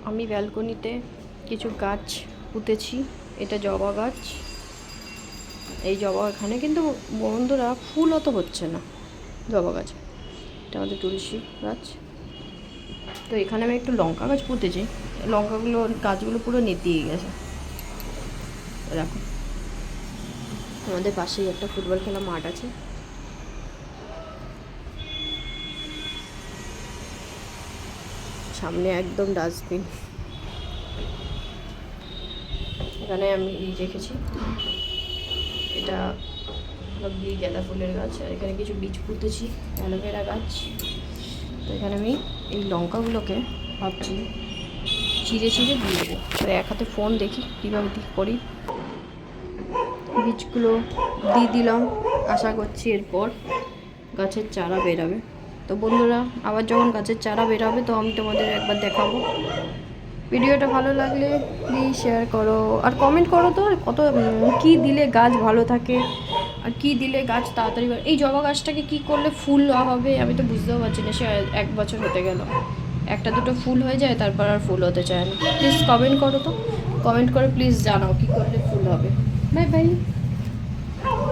আমি ব্যালকনিতে কিছু গাছ পুঁতেছি। এটা জবা গাছ। এই জবা এখানে কিন্তু বন্ধুরা ফুল অত হচ্ছে না জবা গাছে। এটা আমাদের তুলসী গাছ। তো এখানে আমি একটু লঙ্কা গাছ পুঁতেছি। গাছগুলো পুরো নেতিয়ে গেছে। দেখো, আমাদের পাশেই একটা ফুটবল খেলা মাঠ আছে। সামনে একদম ডাস্টবিন। এখানে আমি রেখেছি, এটা গাঁদা ফুলের গাছ। আর এখানে কিছু বীজ পুঁতেছি, অ্যালোভেরা গাছ। তো এখানে আমি এই লঙ্কাগুলোকে ভাবছি চিড়ে চিড়ে দিয়ে দেবো। তো এক হাতে ফোন দেখি কীভাবে করি। বীজগুলো দিয়ে দিলাম। আশা করছি এরপর গাছের চারা বেরাবে। তো বন্ধুরা, আবার যখন গাছের চারা বেরাবে তো আমি তোমাদের একবার দেখাবো। ভিডিওটা ভালো লাগলে প্লিজ শেয়ার করো আর কমেন্ট করো তো কত কী দিলে গাছ ভালো থাকে আর কী দিলে গাছ তাড়াতাড়ি। এই জবা গাছটাকে কী করলে ফুল হবে আমি তো বুঝতেও পারছি না। সে 1 বছর হতে গেল, একটা দুটো ফুল হয়ে যায়, তারপর আর ফুল হতে চায় না। প্লিজ কমেন্ট করো তো, কমেন্ট করে প্লিজ জানাও কী করলে ফুল হবে। Bye bye.